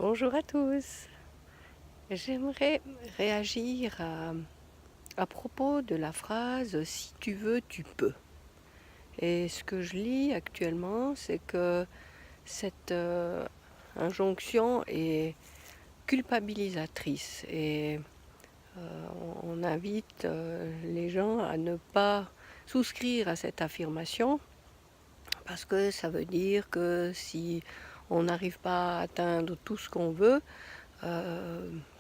Bonjour à tous. J'aimerais réagir à propos de la phrase «Si tu veux, tu peux». Et ce que je lis actuellement, c'est que cette injonction est culpabilisatrice et on invite les gens à ne pas souscrire à cette affirmation parce que ça veut dire que si on n'arrive pas à atteindre tout ce qu'on veut,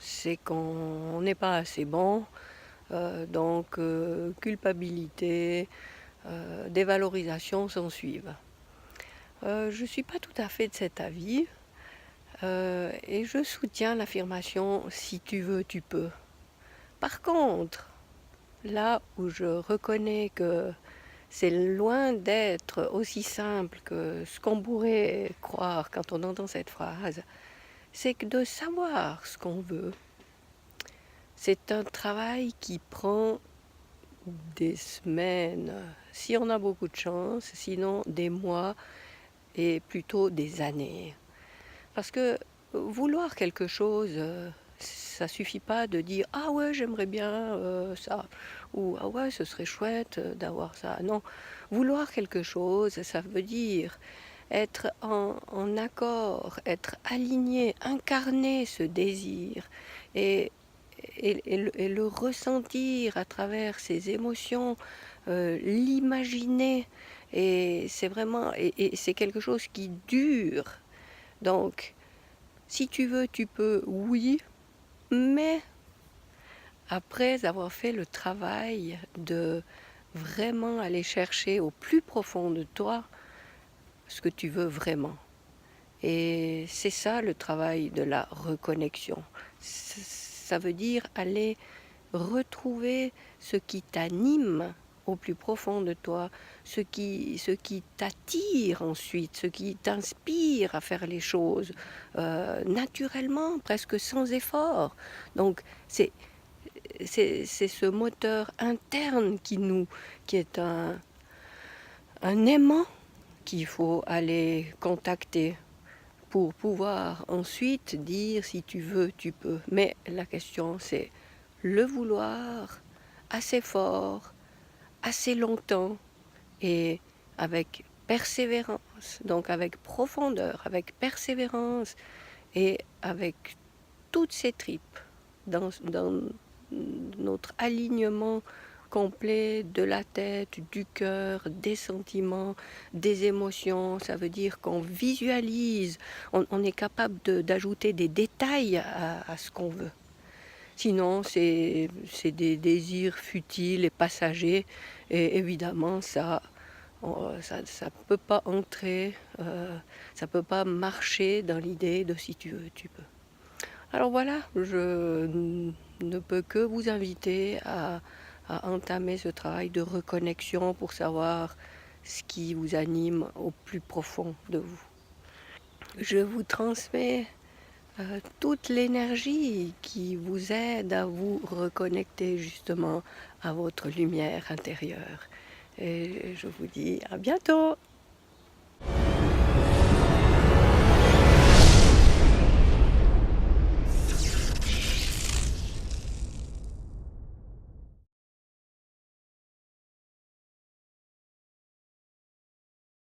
c'est qu'on n'est pas assez bon, donc culpabilité, dévalorisation s'en suivent. Je ne suis pas tout à fait de cet avis et je soutiens l'affirmation «si tu veux, tu peux». Par contre, là où je reconnais que c'est loin d'être aussi simple que ce qu'on pourrait croire quand on entend cette phrase, c'est que de savoir ce qu'on veut, c'est un travail qui prend des semaines, si on a beaucoup de chance, sinon des mois et plutôt des années. Parce que vouloir quelque chose, ça suffit pas de dire «Ah ouais, j'aimerais bien ça» ou «Ah ouais, ce serait chouette d'avoir ça». Non, vouloir quelque chose, ça veut dire être en accord, être aligné, incarner ce désir et, et le ressentir à travers ses émotions, l'imaginer. Et c'est vraiment, et c'est quelque chose qui dure. Donc, si tu veux, tu peux, oui, mais après avoir fait le travail de vraiment aller chercher au plus profond de toi ce que tu veux vraiment. Et c'est ça le travail de la reconnexion. Ça veut dire aller retrouver ce qui t'anime au plus profond de toi, ce qui t'attire ensuite, ce qui t'inspire à faire les choses naturellement, presque sans effort. Donc c'est ce moteur interne qui est un aimant qu'il faut aller contacter pour pouvoir ensuite dire si tu veux, tu peux. Mais la question c'est le vouloir assez fort, assez longtemps et avec persévérance, donc avec profondeur, avec persévérance et avec toutes ces tripes dans notre alignement complet de la tête, du cœur, des sentiments, des émotions. Ça veut dire qu'on visualise, on est capable d'ajouter des détails à ce qu'on veut. Sinon, c'est des désirs futiles et passagers. Et évidemment, ça peut pas entrer, ça peut pas marcher dans l'idée de si tu veux, tu peux. Alors voilà, je ne peux que vous inviter à entamer ce travail de reconnexion pour savoir ce qui vous anime au plus profond de vous. Je vous transmets toute l'énergie qui vous aide à vous reconnecter justement à votre lumière intérieure. Et je vous dis à bientôt!